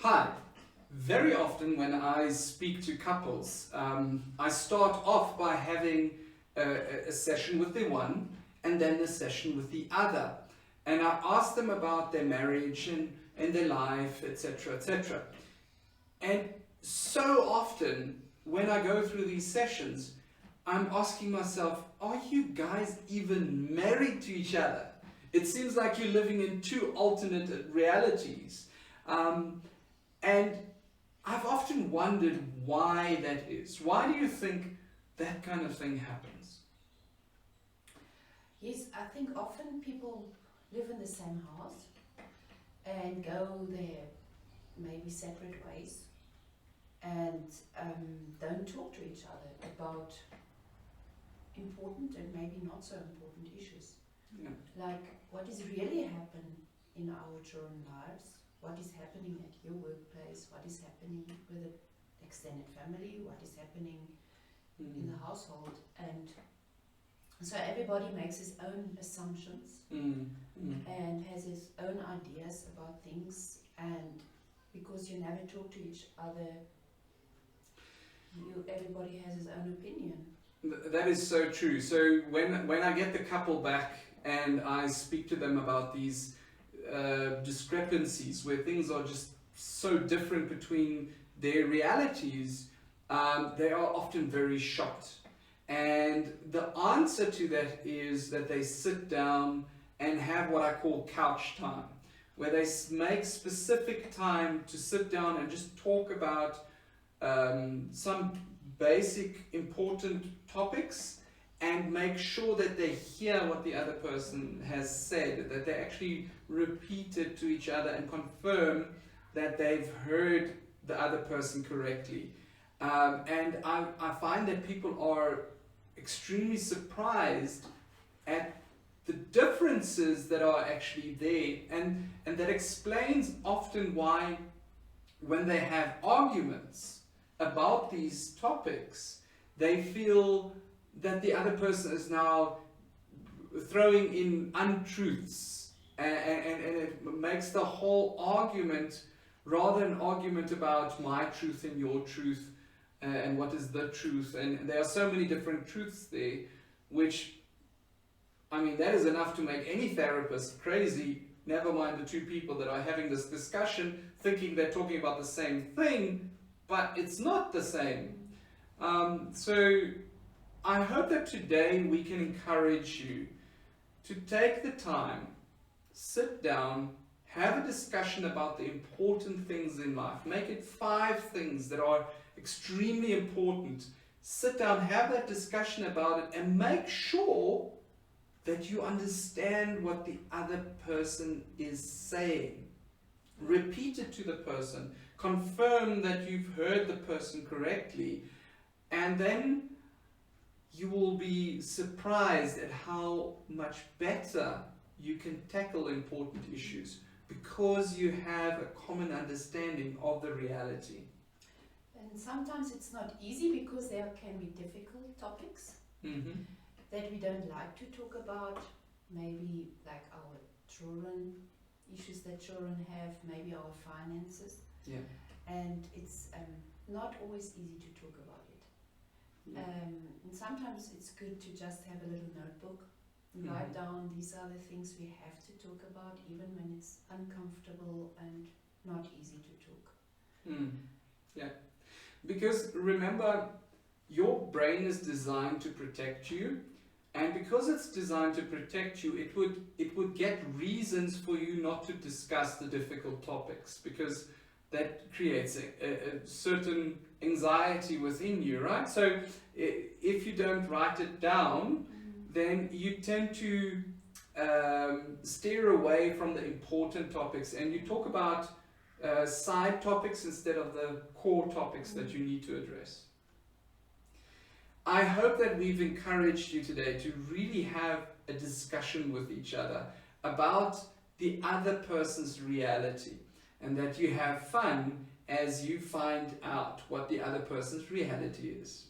Hi. Very often when I speak to couples, I start off by having a session with the one and then a session with the other. And I ask them about their marriage and their life, etc., etc. And so often when I go through these sessions, I'm asking myself, are you guys even married to each other? It seems like you're living in two alternate realities. And I've often wondered why that is. Why do you think that kind of thing happens? Yes, I think often people live in the same house and go their maybe separate ways and don't talk to each other about important and maybe not so important issues. Yeah. Like what is really happening in our children's lives, what is happening at your workplace, what is happening with the extended family, what is happening in the household. And so everybody makes his own assumptions and has his own ideas about things, and because you never talk to each other, everybody has his own opinion. That is so true. So when I get the couple back and I speak to them about these discrepancies where things are just so different between their realities, they are often very shocked. And the answer to that is that they sit down and have what I call couch time, where they make specific time to sit down and just talk about some basic important topics and make sure that they hear what the other person has said, that they actually repeat it to each other and confirm that they've heard the other person correctly. And I find that people are extremely surprised at the differences that are actually there, and that explains often why when they have arguments about these topics, they feel that the other person is now throwing in untruths, and it makes the whole argument rather an argument about my truth and your truth, and what is the truth. And there are so many different truths there, which, I mean, that is enough to make any therapist crazy, never mind the two people that are having this discussion thinking they're talking about the same thing, but it's not the same. So I hope that today we can encourage you to take the time, sit down, have a discussion about the important things in life. Make it 5 things that are extremely important. Sit down, have that discussion about it, and make sure that you understand what the other person is saying. Repeat it to the person. Confirm that you've heard the person correctly. And then you will be surprised at how much better you can tackle important issues because you have a common understanding of the reality. And sometimes it's not easy because there can be difficult topics that we don't like to talk about, maybe like our children, issues that children have, maybe our finances. Yeah. And it's not always easy to talk about it. And sometimes it's good to just have a little notebook and write down these are the things we have to talk about, even when it's uncomfortable and not easy to talk. Yeah. Because remember, your brain is designed to protect you, and because it's designed to protect you, it would get reasons for you not to discuss the difficult topics, because that creates a certain anxiety within you, right? So if you don't write it down, then you tend to steer away from the important topics, and you talk about side topics instead of the core topics that you need to address. I hope that we've encouraged you today to really have a discussion with each other about the other person's reality, and that you have fun as you find out what the other person's reality is.